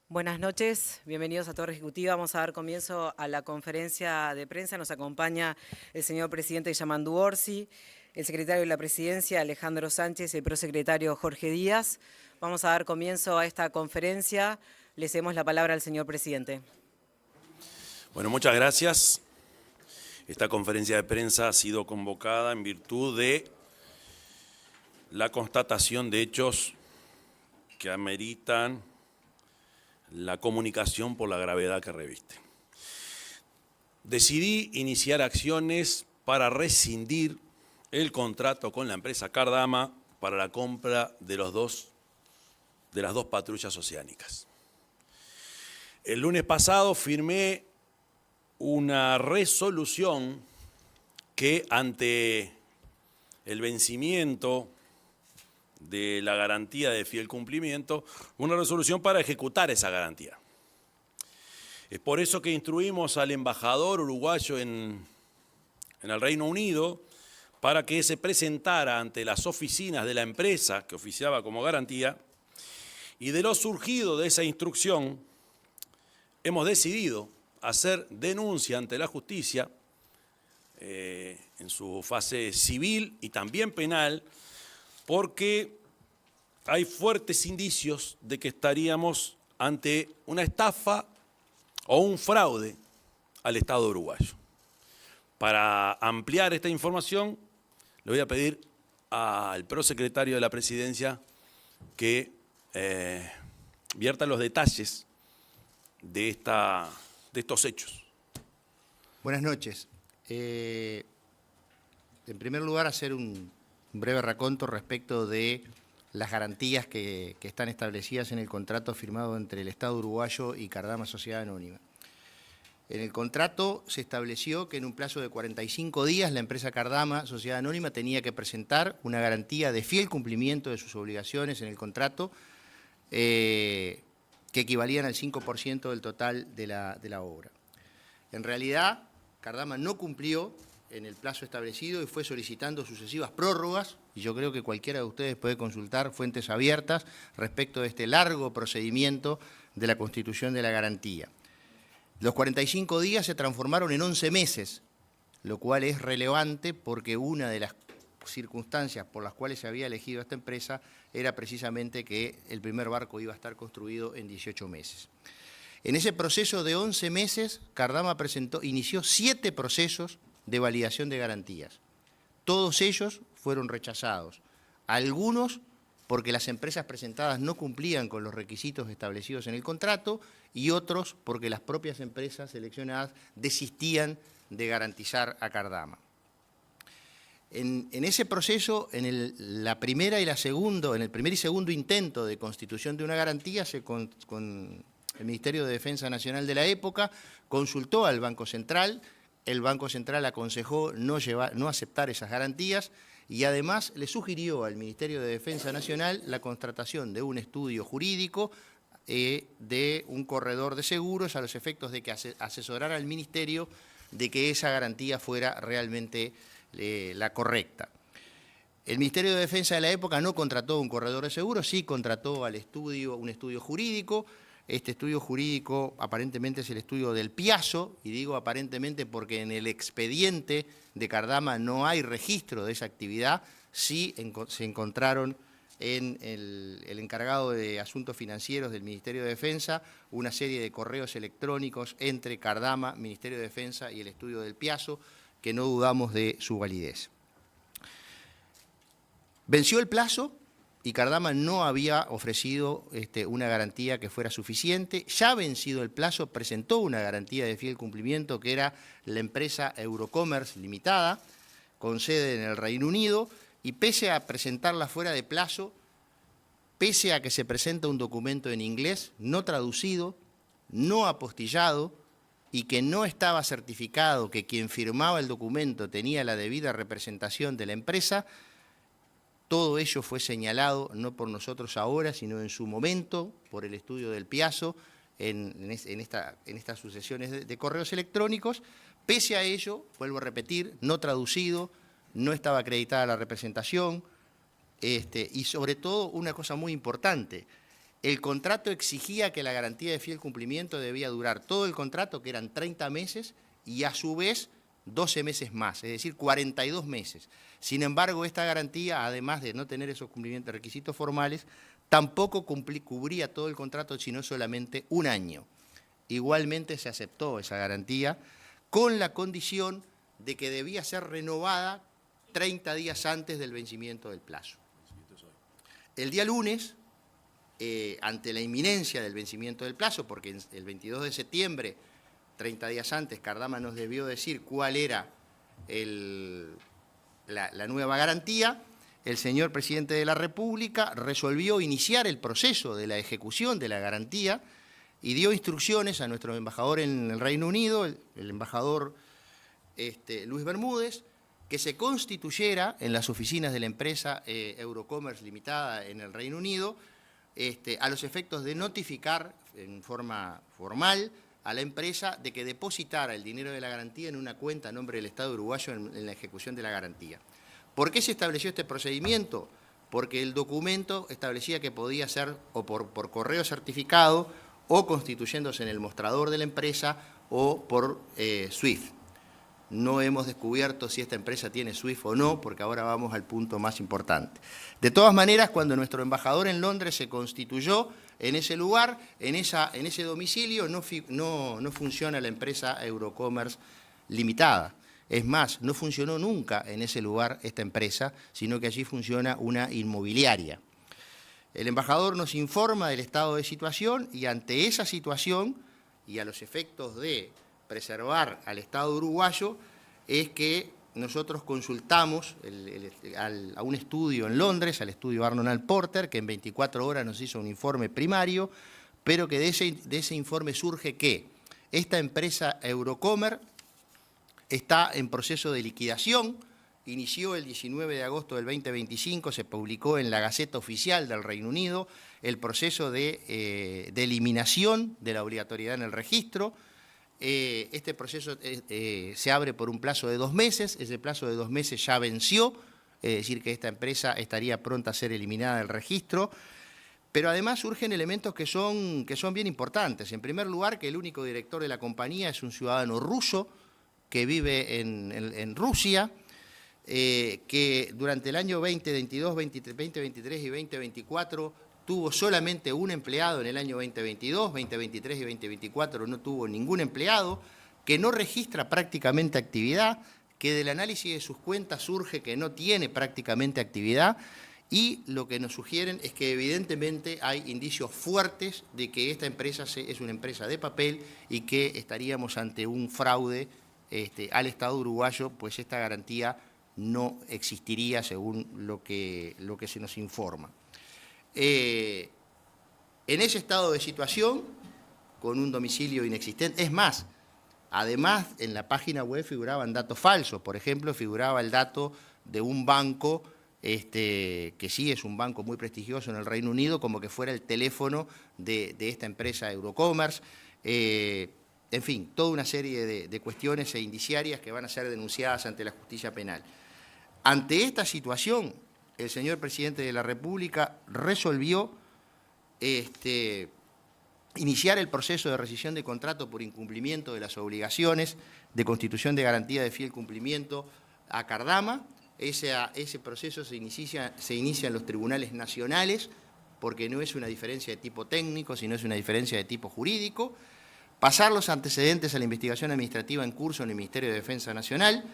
Buenas noches, bienvenidos a Torre Ejecutiva. Vamos a dar comienzo a la conferencia de prensa. Nos acompaña el señor presidente Yamandu Orsi, el secretario de la Presidencia Alejandro Sánchez y el prosecretario Jorge Díaz. Vamos a dar comienzo a esta conferencia. Le cedemos la palabra al señor presidente. Bueno, muchas gracias. Esta conferencia de prensa ha sido convocada en virtud de la constatación de hechos que ameritan la comunicación por la gravedad que reviste. Decidí iniciar acciones para rescindir el contrato con la empresa Cardama para la compra de las dos patrullas oceánicas. El lunes pasado firmé una resolución que ante el vencimiento de la garantía de fiel cumplimiento, una resolución para ejecutar esa garantía. Es por eso que instruimos al embajador uruguayo en el Reino Unido para que se presentara ante las oficinas de la empresa que oficiaba como garantía, y de lo surgido de esa instrucción hemos decidido hacer denuncia ante la justicia en su fase civil y también penal, porque hay fuertes indicios de que estaríamos ante una estafa o un fraude al Estado uruguayo. Para ampliar esta información, le voy a pedir al prosecretario de la Presidencia que vierta los detalles de estos hechos. Buenas noches. En primer lugar, hacer un breve raconto respecto de las garantías que están establecidas en el contrato firmado entre el Estado uruguayo y Cardama Sociedad Anónima. En el contrato se estableció que en un plazo de 45 días la empresa Cardama Sociedad Anónima tenía que presentar una garantía de fiel cumplimiento de sus obligaciones en el contrato, que equivalían al 5% del total de la obra. En realidad, Cardama no cumplió en el plazo establecido y fue solicitando sucesivas prórrogas, y yo creo que cualquiera de ustedes puede consultar fuentes abiertas respecto de este largo procedimiento de la constitución de la garantía. Los 45 días se transformaron en 11 meses, lo cual es relevante porque una de las circunstancias por las cuales se había elegido esta empresa era precisamente que el primer barco iba a estar construido en 18 meses. En ese proceso de 11 meses, Cardama inició 7 procesos de validación de garantías. Todos ellos fueron rechazados. Algunos porque las empresas presentadas no cumplían con los requisitos establecidos en el contrato y otros porque las propias empresas seleccionadas desistían de garantizar a Cardama. En ese proceso, en el primer y segundo intento de constitución de una garantía, con el Ministerio de Defensa Nacional de la época consultó al Banco Central. El Banco Central aconsejó no aceptar esas garantías y además le sugirió al Ministerio de Defensa Nacional la contratación de un estudio jurídico de un corredor de seguros a los efectos de que asesorara al Ministerio de que esa garantía fuera realmente la correcta. El Ministerio de Defensa de la época no contrató un corredor de seguros, sí contrató un estudio jurídico. Este estudio jurídico aparentemente es el estudio del Piazo, y digo aparentemente porque en el expediente de Cardama no hay registro de esa actividad. Sí se encontraron en el encargado de Asuntos Financieros del Ministerio de Defensa una serie de correos electrónicos entre Cardama, Ministerio de Defensa y el estudio del Piazo, que no dudamos de su validez. Venció el plazo y Cardama no había ofrecido una garantía que fuera suficiente. Ya vencido el plazo, presentó una garantía de fiel cumplimiento que era la empresa Eurocommerce Limitada, con sede en el Reino Unido, y pese a presentarla fuera de plazo, pese a que se presenta un documento en inglés, no traducido, no apostillado, y que no estaba certificado que quien firmaba el documento tenía la debida representación de la empresa, todo ello fue señalado no por nosotros ahora, sino en su momento, por el estudio del Piazo, en estas sucesiones de correos electrónicos. Pese a ello, vuelvo a repetir, no traducido, no estaba acreditada la representación, y sobre todo una cosa muy importante, El contrato exigía que la garantía de fiel cumplimiento debía durar todo el contrato, que eran 30 meses, y a su vez 12 meses más, es decir, 42 meses. Sin embargo, esta garantía, además de no tener esos cumplimientos de requisitos formales, tampoco cubría todo el contrato, sino solamente un año. Igualmente se aceptó esa garantía con la condición de que debía ser renovada 30 días antes del vencimiento del plazo. El día lunes, ante la inminencia del vencimiento del plazo, porque el 22 de septiembre, 30 días antes, Cardama nos debió decir cuál era la nueva garantía, el señor presidente de la República resolvió iniciar el proceso de la ejecución de la garantía y dio instrucciones a nuestro embajador en el Reino Unido, el embajador Luis Bermúdez, que se constituyera en las oficinas de la empresa Eurocommerce Limitada en el Reino Unido, a los efectos de notificar en forma formal a la empresa de que depositara el dinero de la garantía en una cuenta a nombre del Estado uruguayo en la ejecución de la garantía. ¿Por qué se estableció este procedimiento? Porque el documento establecía que podía ser o por correo certificado o constituyéndose en el mostrador de la empresa o por SWIFT. No hemos descubierto si esta empresa tiene SWIFT o no, porque ahora vamos al punto más importante. De todas maneras, cuando nuestro embajador en Londres se constituyó en ese lugar, en ese domicilio, no funciona la empresa Eurocommerce Limitada. Es más, no funcionó nunca en ese lugar esta empresa, sino que allí funciona una inmobiliaria. El embajador nos informa del estado de situación y ante esa situación y a los efectos de preservar al Estado uruguayo es que nosotros consultamos a un estudio en Londres, al estudio Arnold Porter, que en 24 horas nos hizo un informe primario, pero que de ese informe surge que esta empresa Eurocommerce está en proceso de liquidación, inició el 19 de agosto del 2025, se publicó en la Gaceta Oficial del Reino Unido el proceso de eliminación de la obligatoriedad en el registro. Este proceso se abre por un plazo de 2 meses, ese plazo de 2 meses ya venció, es decir, que esta empresa estaría pronta a ser eliminada del registro, pero además surgen elementos que son bien importantes. En primer lugar, que el único director de la compañía es un ciudadano ruso que vive en Rusia, que durante el año 2022, 2023 y 2024 tuvo solamente un empleado en el año 2022, 2023 y 2024 no tuvo ningún empleado, que no registra prácticamente actividad, que del análisis de sus cuentas surge que no tiene prácticamente actividad y lo que nos sugieren es que evidentemente hay indicios fuertes de que esta empresa es una empresa de papel y que estaríamos ante un fraude al Estado uruguayo, pues esta garantía no existiría según lo que se nos informa. En ese estado de situación, con un domicilio inexistente, es más, además en la página web figuraban datos falsos, por ejemplo, figuraba el dato de un banco, que sí es un banco muy prestigioso en el Reino Unido, como que fuera el teléfono de esta empresa Eurocommerce, en fin, toda una serie de cuestiones e indiciarias que van a ser denunciadas ante la justicia penal. Ante esta situación, el señor presidente de la República resolvió iniciar el proceso de rescisión de contrato por incumplimiento de las obligaciones de constitución de garantía de fiel cumplimiento a Cardama. Ese proceso se inicia en los tribunales nacionales porque no es una diferencia de tipo técnico, sino es una diferencia de tipo jurídico. Pasar los antecedentes a la investigación administrativa en curso en el Ministerio de Defensa Nacional,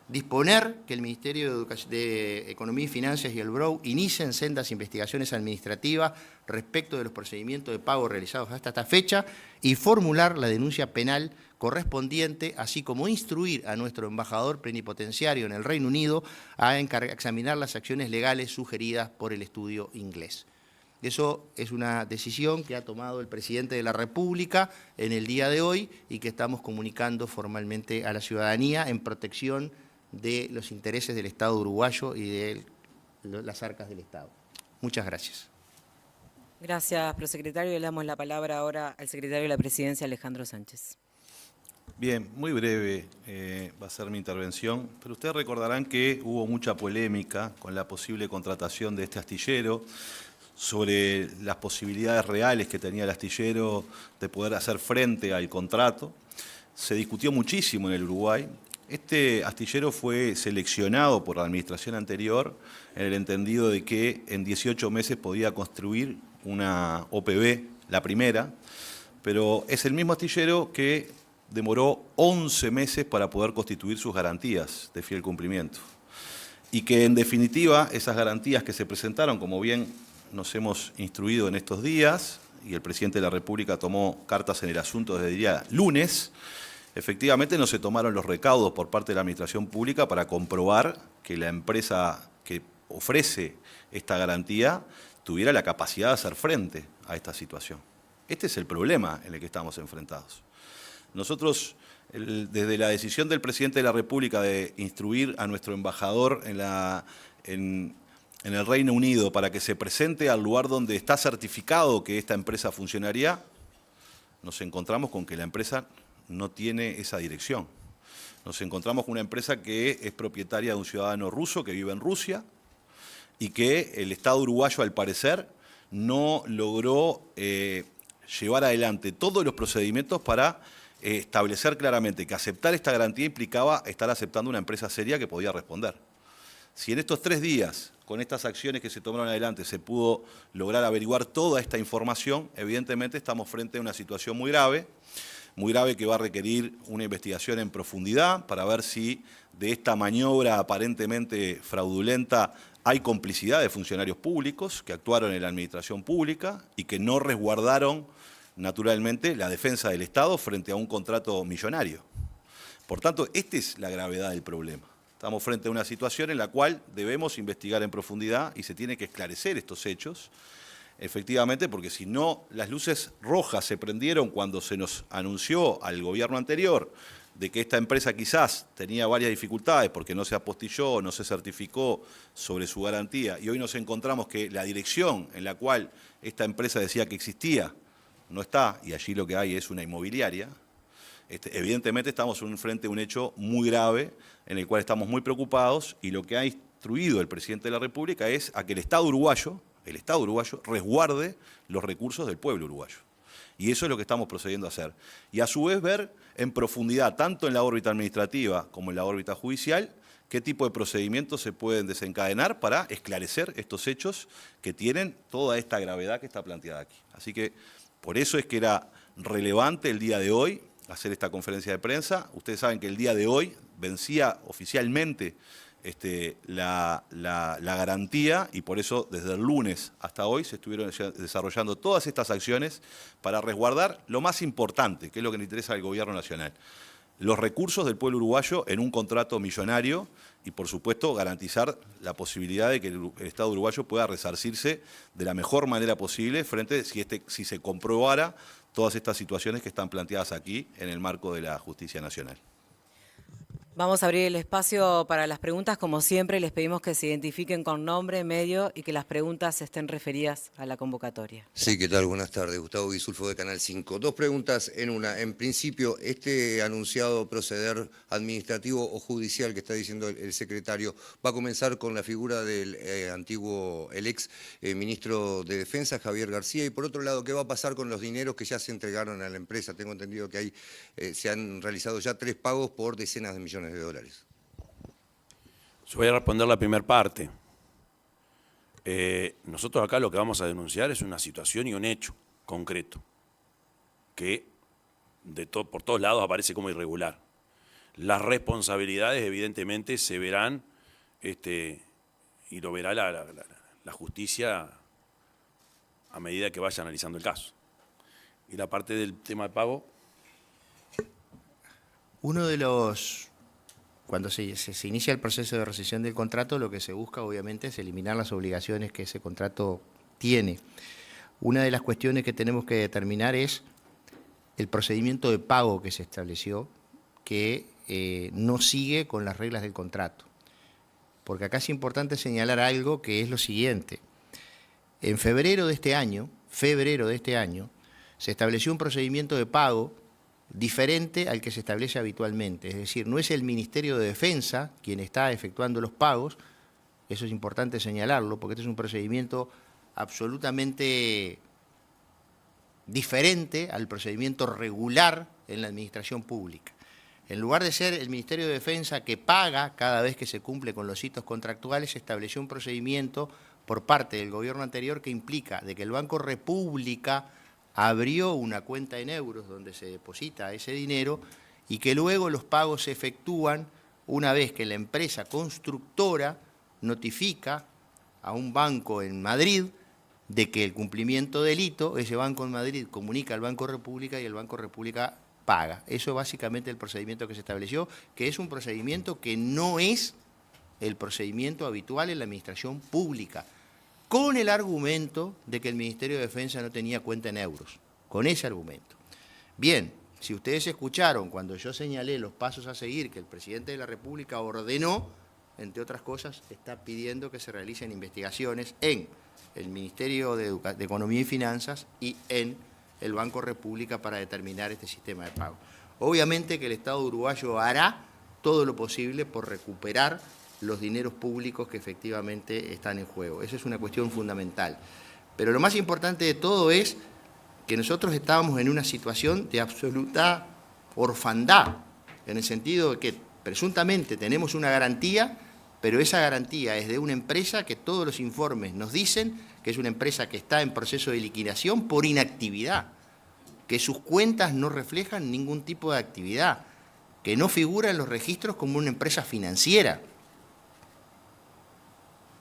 disponer que el Ministerio de Economía y Finanzas y el BROU inicien sendas investigaciones administrativas respecto de los procedimientos de pago realizados hasta esta fecha y formular la denuncia penal correspondiente, así como instruir a nuestro embajador plenipotenciario en el Reino Unido a examinar las acciones legales sugeridas por el estudio inglés. Eso es una decisión que ha tomado el presidente de la República en el día de hoy y que estamos comunicando formalmente a la ciudadanía en protección de los intereses del Estado uruguayo y de las arcas del Estado. Muchas gracias. Gracias, prosecretario. Le damos la palabra ahora al secretario de la Presidencia, Alejandro Sánchez. Bien, muy breve va a ser mi intervención, pero ustedes recordarán que hubo mucha polémica con la posible contratación de este astillero, sobre las posibilidades reales que tenía el astillero de poder hacer frente al contrato. Se discutió muchísimo en el Uruguay. Este astillero fue seleccionado por la administración anterior en el entendido de que en 18 meses podía construir una OPB, la primera, pero es el mismo astillero que demoró 11 meses para poder constituir sus garantías de fiel cumplimiento. Y que en definitiva esas garantías que se presentaron, como bien nos hemos instruido en estos días, y el presidente de la República tomó cartas en el asunto desde el día lunes, efectivamente no se tomaron los recaudos por parte de la Administración Pública para comprobar que la empresa que ofrece esta garantía tuviera la capacidad de hacer frente a esta situación. Este es el problema en el que estamos enfrentados. Nosotros, desde la decisión del presidente de la República de instruir a nuestro embajador en el Reino Unido para que se presente al lugar donde está certificado que esta empresa funcionaría, nos encontramos con que la empresa no tiene esa dirección. Nos encontramos con una empresa que es propietaria de un ciudadano ruso que vive en Rusia y que el Estado uruguayo, al parecer, no logró llevar adelante todos los procedimientos para establecer claramente que aceptar esta garantía implicaba estar aceptando una empresa seria que podía responder. Si en estos 3 días, con estas acciones que se tomaron adelante, se pudo lograr averiguar toda esta información, evidentemente estamos frente a una situación muy grave que va a requerir una investigación en profundidad para ver si de esta maniobra aparentemente fraudulenta hay complicidad de funcionarios públicos que actuaron en la administración pública y que no resguardaron naturalmente la defensa del Estado frente a un contrato millonario. Por tanto, esta es la gravedad del problema. Estamos frente a una situación en la cual debemos investigar en profundidad y se tiene que esclarecer estos hechos, efectivamente, porque si no, las luces rojas se prendieron cuando se nos anunció al gobierno anterior de que esta empresa quizás tenía varias dificultades porque no se apostilló, no se certificó sobre su garantía, y hoy nos encontramos que la dirección en la cual esta empresa decía que existía no está, y allí lo que hay es una inmobiliaria. Evidentemente estamos frente a un hecho muy grave en el cual estamos muy preocupados, y lo que ha instruido el presidente de la República es a que el Estado uruguayo resguarde los recursos del pueblo uruguayo. Y eso es lo que estamos procediendo a hacer. Y a su vez ver en profundidad, tanto en la órbita administrativa como en la órbita judicial, qué tipo de procedimientos se pueden desencadenar para esclarecer estos hechos que tienen toda esta gravedad que está planteada aquí. Así que por eso es que era relevante el día de hoy hacer esta conferencia de prensa. Ustedes saben que el día de hoy vencía oficialmente la garantía, y por eso desde el lunes hasta hoy se estuvieron desarrollando todas estas acciones para resguardar lo más importante, que es lo que le interesa al gobierno nacional: los recursos del pueblo uruguayo en un contrato millonario, y por supuesto garantizar la posibilidad de que el Estado uruguayo pueda resarcirse de la mejor manera posible frente si se comprobara todas estas situaciones que están planteadas aquí en el marco de la justicia nacional. Vamos a abrir el espacio para las preguntas. Como siempre, les pedimos que se identifiquen con nombre, medio y que las preguntas estén referidas a la convocatoria. Sí, ¿qué tal? Buenas tardes. Gustavo Guisulfo de Canal 5. 2 preguntas en una. En principio, este anunciado proceder administrativo o judicial que está diciendo el secretario va a comenzar con la figura del el ex ministro de Defensa, Javier García. Y por otro lado, ¿qué va a pasar con los dineros que ya se entregaron a la empresa? Tengo entendido que se han realizado ya 3 pagos por decenas de millones de dólares. Yo voy a responder la primera parte. Nosotros acá lo que vamos a denunciar es una situación y un hecho concreto que por todos lados aparece como irregular. Las responsabilidades evidentemente se verán y lo verá la justicia a medida que vaya analizando el caso. Y la parte del tema de pago. Cuando se inicia el proceso de rescisión del contrato, lo que se busca obviamente es eliminar las obligaciones que ese contrato tiene. Una de las cuestiones que tenemos que determinar es el procedimiento de pago que se estableció, que no sigue con las reglas del contrato. Porque acá es importante señalar algo, que es lo siguiente. En febrero de este año, se estableció un procedimiento de pago diferente al que se establece habitualmente. Es decir, no es el Ministerio de Defensa quien está efectuando los pagos. Eso es importante señalarlo, porque este es un procedimiento absolutamente diferente al procedimiento regular en la administración pública. En lugar de ser el Ministerio de Defensa que paga cada vez que se cumple con los hitos contractuales, se estableció un procedimiento por parte del gobierno anterior que implica de que el Banco República abrió una cuenta en euros donde se deposita ese dinero y que luego los pagos se efectúan una vez que la empresa constructora notifica a un banco en Madrid de que el cumplimiento del hito, ese banco en Madrid comunica al Banco República y el Banco República paga. Eso es básicamente el procedimiento que se estableció, que es un procedimiento que no es el procedimiento habitual en la administración pública, con el argumento de que el Ministerio de Defensa no tenía cuenta en euros, con ese argumento. Bien, si ustedes escucharon cuando yo señalé los pasos a seguir que el presidente de la República ordenó, entre otras cosas, está pidiendo que se realicen investigaciones en el Ministerio de Economía y Finanzas y en el Banco República para determinar este sistema de pago. Obviamente que el Estado uruguayo hará todo lo posible por recuperar los dineros públicos que efectivamente están en juego. Esa es una cuestión fundamental. Pero lo más importante de todo es que nosotros estábamos en una situación de absoluta orfandad, en el sentido de que presuntamente tenemos una garantía, pero esa garantía es de una empresa que todos los informes nos dicen que es una empresa que está en proceso de liquidación por inactividad, que sus cuentas no reflejan ningún tipo de actividad, que no figura en los registros como una empresa financiera,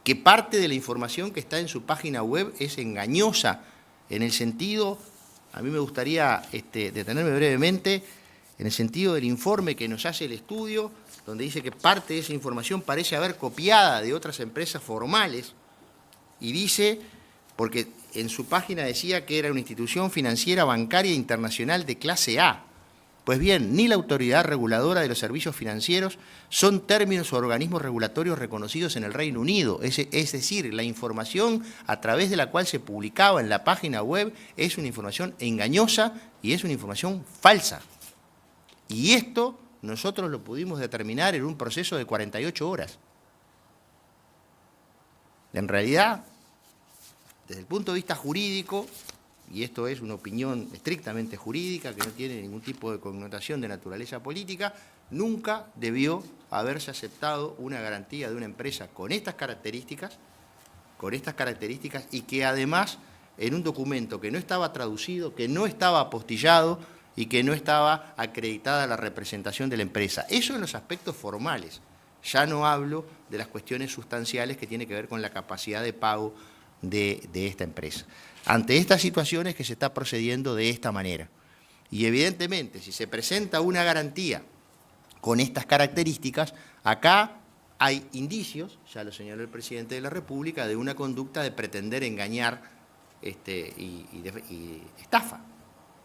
que parte de la información que está en su página web es engañosa, en el sentido, a mí me gustaría detenerme brevemente, en el sentido del informe que nos hace el estudio, donde dice que parte de esa información parece haber copiada de otras empresas formales, y dice, porque en su página decía que era una institución financiera bancaria internacional de clase A. Pues bien, ni la Autoridad Reguladora de los Servicios Financieros son términos o organismos regulatorios reconocidos en el Reino Unido. Es decir, la información a través de la cual se publicaba en la página web es una información engañosa y es una información falsa. Y esto nosotros lo pudimos determinar en un proceso de 48 horas. En realidad, desde el punto de vista jurídico, y esto es una opinión estrictamente jurídica que no tiene ningún tipo de connotación de naturaleza política, nunca debió haberse aceptado una garantía de una empresa con estas características y que además en un documento que no estaba traducido, que no estaba apostillado y que no estaba acreditada la representación de la empresa. Eso en los aspectos formales. Ya no hablo de las cuestiones sustanciales que tienen que ver con la capacidad de pago de esta empresa. Ante estas situaciones que se está procediendo de esta manera. Y evidentemente, si se presenta una garantía con estas características, acá hay indicios, ya lo señaló el presidente de la República, de una conducta de pretender engañar y estafa,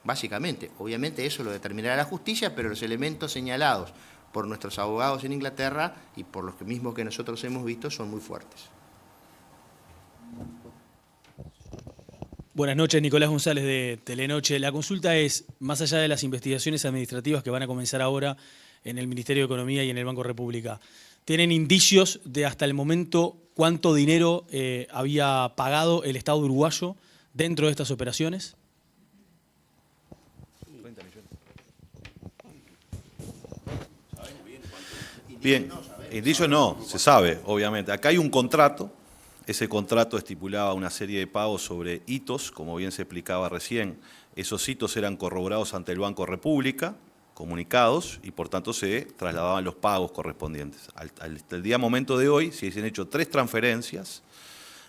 básicamente. Obviamente eso lo determinará la justicia, pero los elementos señalados por nuestros abogados en Inglaterra y por los mismos que nosotros hemos visto son muy fuertes. Buenas noches, Nicolás González de Telenoche. La consulta es, más allá de las investigaciones administrativas que van a comenzar ahora en el Ministerio de Economía y en el Banco República, ¿tienen indicios de hasta el momento cuánto dinero había pagado el Estado uruguayo dentro de estas operaciones? Bien, indicios no, se sabe, obviamente. Acá hay un contrato. Ese contrato estipulaba una serie de pagos sobre hitos, como bien se explicaba recién. Esos hitos eran corroborados ante el Banco República, comunicados, y por tanto se trasladaban los pagos correspondientes. Hasta el día momento de hoy se han hecho 3 transferencias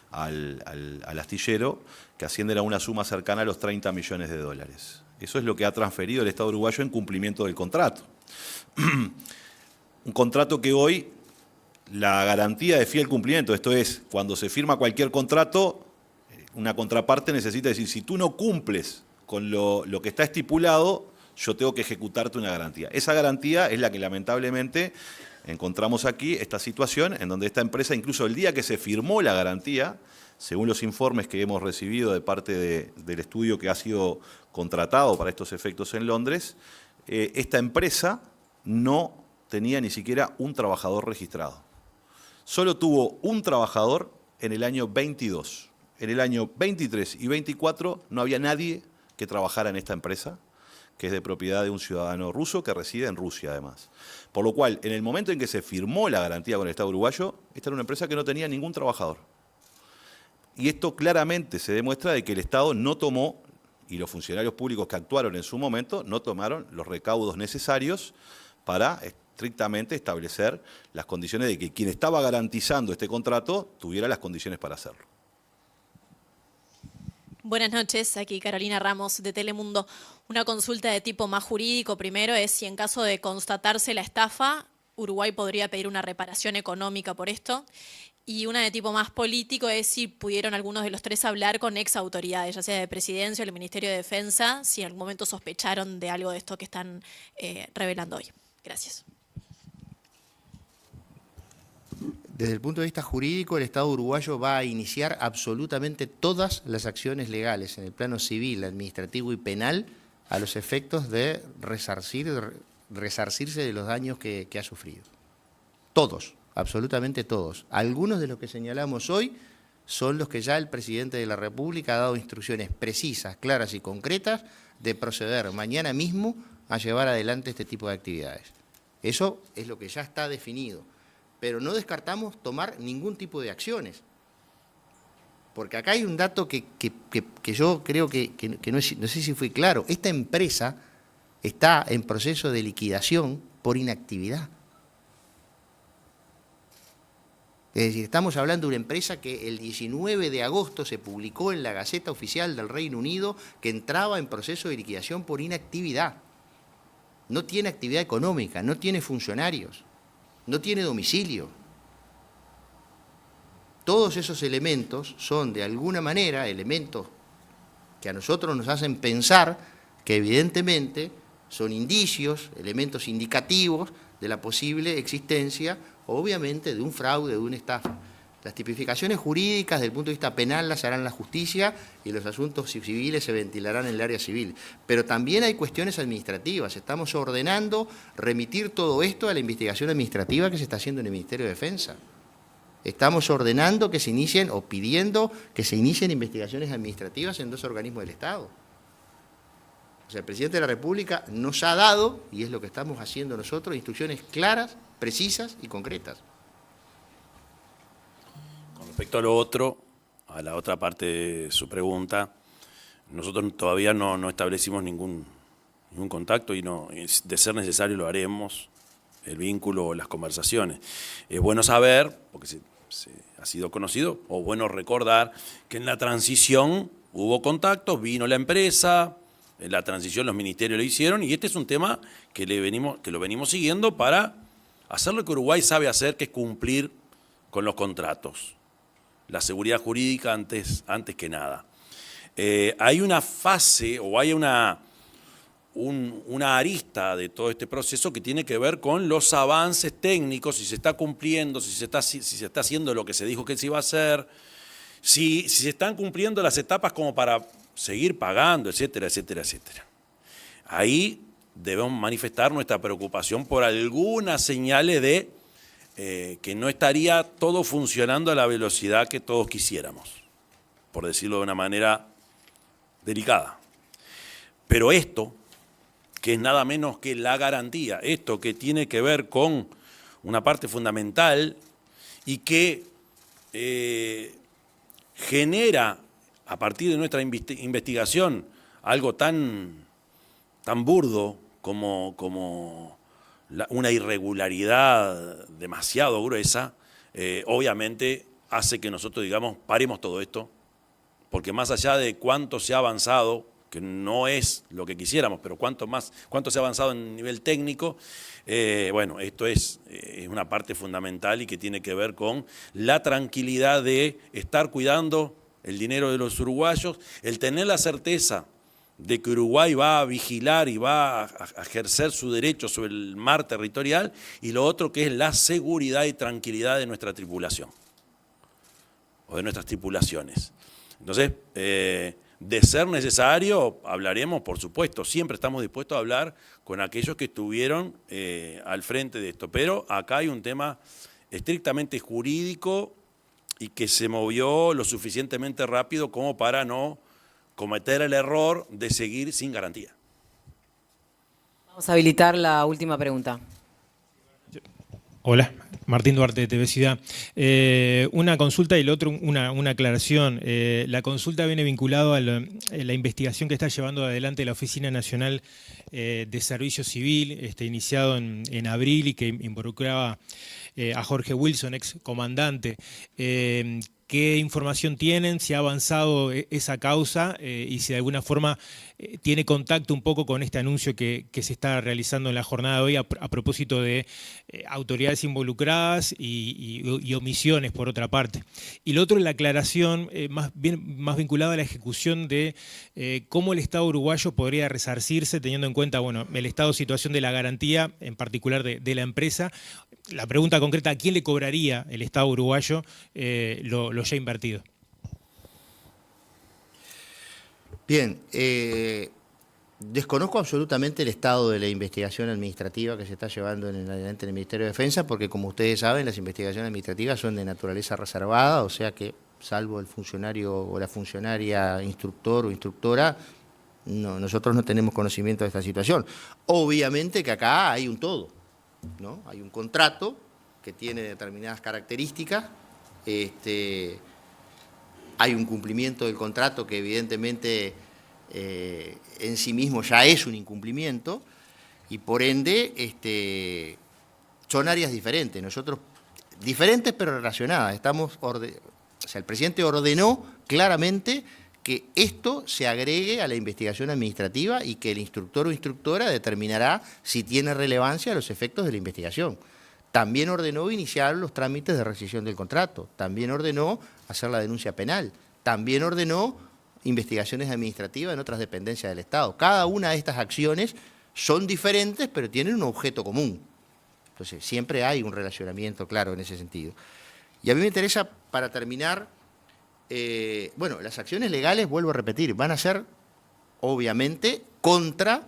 al astillero que ascienden a una suma cercana a los 30 millones de dólares. Eso es lo que ha transferido el Estado uruguayo en cumplimiento del contrato. Un contrato que hoy la garantía de fiel cumplimiento, esto es, cuando se firma cualquier contrato, una contraparte necesita decir, si tú no cumples con lo que está estipulado, yo tengo que ejecutarte una garantía. Esa garantía es la que lamentablemente encontramos aquí, esta situación, en donde esta empresa, incluso el día que se firmó la garantía, según los informes que hemos recibido de parte del estudio que ha sido contratado para estos efectos en Londres, esta empresa no tenía ni siquiera un trabajador registrado. Solo tuvo un trabajador en el año 22. en el año 23 y 24 no había nadie que trabajara en esta empresa, que es de propiedad de un ciudadano ruso que reside en Rusia además. Por lo cual, en el momento en que se firmó la garantía con el Estado uruguayo, esta era una empresa que no tenía ningún trabajador. Y esto claramente se demuestra de que el Estado no tomó, y los funcionarios públicos que actuaron en su momento, no tomaron los recaudos necesarios para estrictamente establecer las condiciones de que quien estaba garantizando este contrato tuviera las condiciones para hacerlo. Buenas noches, aquí Carolina Ramos de Telemundo. Una consulta de tipo más jurídico primero es si en caso de constatarse la estafa, Uruguay podría pedir una reparación económica por esto. Y una de tipo más político es si pudieron algunos de los tres hablar con ex autoridades, ya sea de Presidencia o del Ministerio de Defensa, si en algún momento sospecharon de algo de esto que están revelando hoy. Gracias. Desde el punto de vista jurídico, el Estado uruguayo va a iniciar absolutamente todas las acciones legales en el plano civil, administrativo y penal a los efectos de resarcirse de los daños que ha sufrido. Todos, absolutamente todos. Algunos de los que señalamos hoy son los que ya el presidente de la República ha dado instrucciones precisas, claras y concretas de proceder mañana mismo a llevar adelante este tipo de actividades. Eso es lo que ya está definido. Pero no descartamos tomar ningún tipo de acciones. Porque acá hay un dato que yo creo que no sé si fue claro. Esta empresa está en proceso de liquidación por inactividad. Es decir, estamos hablando de una empresa que el 19 de agosto se publicó en la Gaceta Oficial del Reino Unido que entraba en proceso de liquidación por inactividad. No tiene actividad económica, no tiene funcionarios. No tiene domicilio. Todos esos elementos son, de alguna manera, elementos que a nosotros nos hacen pensar que evidentemente son indicios, elementos indicativos de la posible existencia, obviamente, de un fraude, de una estafa. Las tipificaciones jurídicas, desde el punto de vista penal, las harán la justicia y los asuntos civiles se ventilarán en el área civil. Pero también hay cuestiones administrativas. Estamos ordenando remitir todo esto a la investigación administrativa que se está haciendo en el Ministerio de Defensa. Estamos ordenando que se inicien o pidiendo que se inicien investigaciones administrativas en 2 organismos del Estado. O sea, el presidente de la República nos ha dado, y es lo que estamos haciendo nosotros, instrucciones claras, precisas y concretas. Respecto a lo otro, a la otra parte de su pregunta, nosotros todavía no establecimos ningún contacto y de ser necesario lo haremos, el vínculo o las conversaciones. Es bueno saber, porque se ha sido conocido, o bueno recordar que en la transición hubo contactos, vino la empresa, en la transición los ministerios lo hicieron y este es un tema que lo venimos siguiendo para hacer lo que Uruguay sabe hacer, que es cumplir con los contratos. La seguridad jurídica antes que nada. Hay una fase o hay una arista de todo este proceso que tiene que ver con los avances técnicos, si se está cumpliendo, si se está haciendo lo que se dijo que se iba a hacer, si se están cumpliendo las etapas como para seguir pagando, etcétera, etcétera, etcétera. Ahí debemos manifestar nuestra preocupación por algunas señales de que no estaría todo funcionando a la velocidad que todos quisiéramos, por decirlo de una manera delicada. Pero esto, que es nada menos que la garantía, esto que tiene que ver con una parte fundamental y que genera, a partir de nuestra investigación, algo tan burdo como una irregularidad demasiado gruesa, obviamente hace que nosotros digamos, paremos todo esto, porque más allá de cuánto se ha avanzado, que no es lo que quisiéramos, pero cuánto se ha avanzado en nivel técnico, bueno, esto es una parte fundamental y que tiene que ver con la tranquilidad de estar cuidando el dinero de los uruguayos, el tener la certeza de que Uruguay va a vigilar y va a ejercer su derecho sobre el mar territorial, y lo otro que es la seguridad y tranquilidad de nuestra tripulación, o de nuestras tripulaciones. Entonces, de ser necesario, hablaremos, por supuesto, siempre estamos dispuestos a hablar con aquellos que estuvieron al frente de esto, pero acá hay un tema estrictamente jurídico y que se movió lo suficientemente rápido como para no cometer el error de seguir sin garantía. Vamos a habilitar la última pregunta. Hola, Martín Duarte de TV Ciudad. Una consulta y el otro una aclaración. La consulta viene vinculado a la investigación que está llevando adelante la Oficina Nacional de Servicio Civil, iniciado en abril y que involucraba a Jorge Wilson, ex comandante. ¿Qué información tienen? ¿Si ha avanzado esa causa y si de alguna forma tiene contacto un poco con este anuncio que se está realizando en la jornada de hoy a propósito de autoridades involucradas y omisiones por otra parte? Y lo otro es la aclaración más vinculada a la ejecución de cómo el Estado uruguayo podría resarcirse teniendo en cuenta el estado de situación de la garantía, en particular de la empresa. La pregunta concreta, ¿a quién le cobraría el Estado uruguayo lo ya invertido? Bien, desconozco absolutamente el estado de la investigación administrativa que se está llevando adelante en el Ministerio de Defensa, porque como ustedes saben, las investigaciones administrativas son de naturaleza reservada, o sea que, salvo el funcionario o la funcionaria instructor o instructora, nosotros no tenemos conocimiento de esta situación. Obviamente que acá hay un todo, ¿no? Hay un contrato que tiene determinadas características, hay un cumplimiento del contrato que evidentemente en sí mismo ya es un incumplimiento y por ende son áreas diferentes, diferentes pero relacionadas. O sea, el presidente ordenó claramente que esto se agregue a la investigación administrativa y que el instructor o instructora determinará si tiene relevancia a los efectos de la investigación. También ordenó iniciar los trámites de rescisión del contrato, también ordenó hacer la denuncia penal, también ordenó investigaciones administrativas en otras dependencias del Estado. Cada una de estas acciones son diferentes, pero tienen un objeto común. Entonces, siempre hay un relacionamiento claro en ese sentido. Y a mí me interesa, para terminar, las acciones legales, vuelvo a repetir, van a ser, obviamente, contra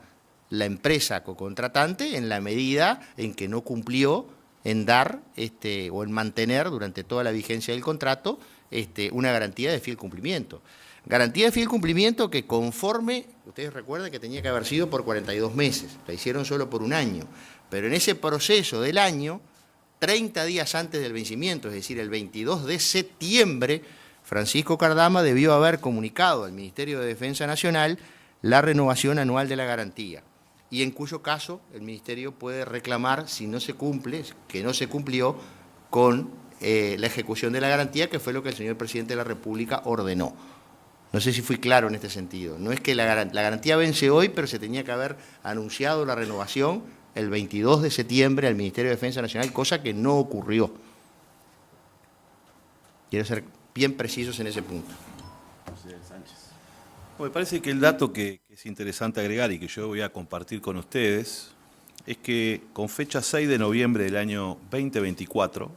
la empresa cocontratante en la medida en que no cumplió en dar o en mantener durante toda la vigencia del contrato una garantía de fiel cumplimiento. Garantía de fiel cumplimiento que conforme, ustedes recuerdan que tenía que haber sido por 42 meses, la hicieron solo por un año, pero en ese proceso del año, 30 días antes del vencimiento, es decir, el 22 de septiembre, Francisco Cardama debió haber comunicado al Ministerio de Defensa Nacional la renovación anual de la garantía, y en cuyo caso el Ministerio puede reclamar, si no se cumple, que no se cumplió con la ejecución de la garantía, que fue lo que el señor Presidente de la República ordenó. No sé si fui claro en este sentido. No es que la garantía vence hoy, pero se tenía que haber anunciado la renovación el 22 de septiembre al Ministerio de Defensa Nacional, cosa que no ocurrió. Quiero ser bien precisos en ese punto. Me parece que el dato que es interesante agregar y que yo voy a compartir con ustedes es que con fecha 6 de noviembre del año 2024,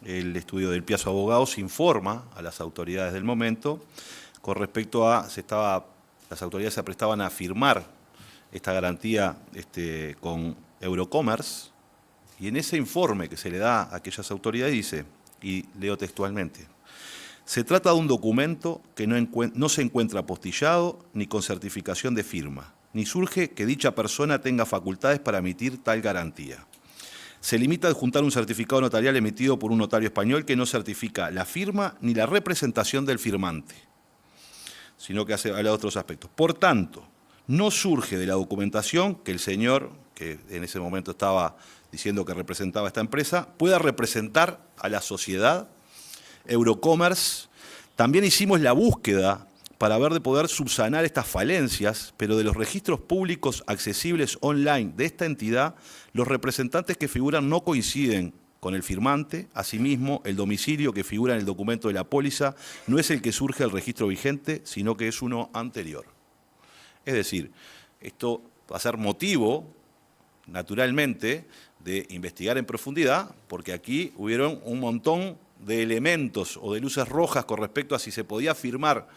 el estudio del Piazzo Abogados informa a las autoridades del momento con respecto a, las autoridades se prestaban a firmar esta garantía con Eurocommerce, y en ese informe que se le da a aquellas autoridades dice, y leo textualmente: se trata de un documento que no se encuentra apostillado ni con certificación de firma, ni surge que dicha persona tenga facultades para emitir tal garantía. Se limita a adjuntar un certificado notarial emitido por un notario español que no certifica la firma ni la representación del firmante, sino que habla de otros aspectos. Por tanto, no surge de la documentación que el señor, que en ese momento estaba diciendo que representaba a esta empresa, pueda representar a la sociedad Eurocommerce. También hicimos la búsqueda para ver de poder subsanar estas falencias, pero de los registros públicos accesibles online de esta entidad, los representantes que figuran no coinciden con el firmante. Asimismo, el domicilio que figura en el documento de la póliza no es el que surge del registro vigente, sino que es uno anterior. Es decir, esto va a ser motivo, naturalmente, de investigar en profundidad, porque aquí hubieron un montón de elementos o de luces rojas con respecto a si se podía firmar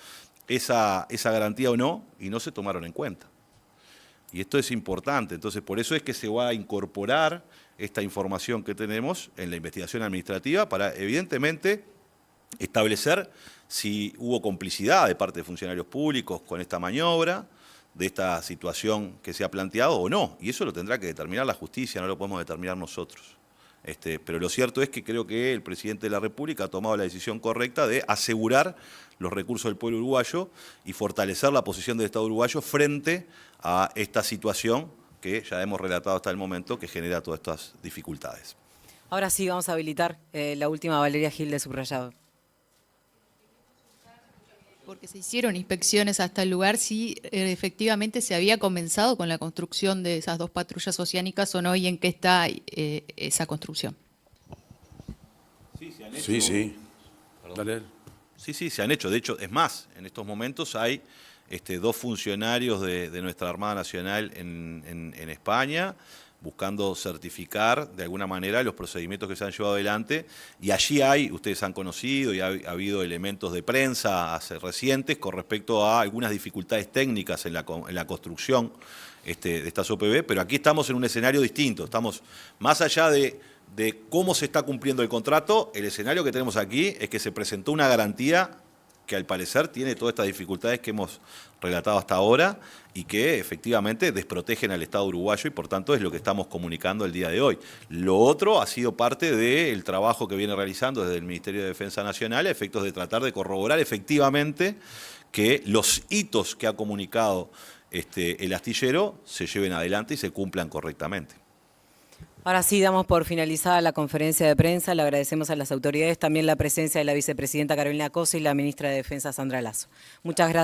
esa garantía o no, y no se tomaron en cuenta. Y esto es importante, entonces por eso es que se va a incorporar esta información que tenemos en la investigación administrativa para, evidentemente, establecer si hubo complicidad de parte de funcionarios públicos con esta maniobra, de esta situación que se ha planteado o no. Y eso lo tendrá que determinar la justicia, no lo podemos determinar nosotros. Pero lo cierto es que creo que el presidente de la República ha tomado la decisión correcta de asegurar los recursos del pueblo uruguayo y fortalecer la posición del Estado uruguayo frente a esta situación que ya hemos relatado hasta el momento que genera todas estas dificultades. Ahora sí, vamos a habilitar la última, Valeria Gil de Subrayado. Porque se hicieron inspecciones hasta el lugar, si efectivamente se había comenzado con la construcción de esas 2 patrullas oceánicas o no, y en qué está esa construcción. Sí, se han hecho. Sí. Dale. Sí, se han hecho. De hecho, es más, en estos momentos hay 2 funcionarios de nuestra Armada Nacional en España, buscando certificar de alguna manera los procedimientos que se han llevado adelante, y allí ustedes han conocido y ha habido elementos de prensa recientes con respecto a algunas dificultades técnicas en la construcción de estas OPB, pero aquí estamos en un escenario distinto, estamos más allá de cómo se está cumpliendo el contrato, el escenario que tenemos aquí es que se presentó una garantía que al parecer tiene todas estas dificultades que hemos relatado hasta ahora y que efectivamente desprotegen al Estado uruguayo y por tanto es lo que estamos comunicando el día de hoy. Lo otro ha sido parte del trabajo que viene realizando desde el Ministerio de Defensa Nacional a efectos de tratar de corroborar efectivamente que los hitos que ha comunicado el astillero se lleven adelante y se cumplan correctamente. Ahora sí, damos por finalizada la conferencia de prensa. Le agradecemos a las autoridades, también la presencia de la vicepresidenta Carolina Cosa y la ministra de Defensa Sandra Lasso. Muchas gracias.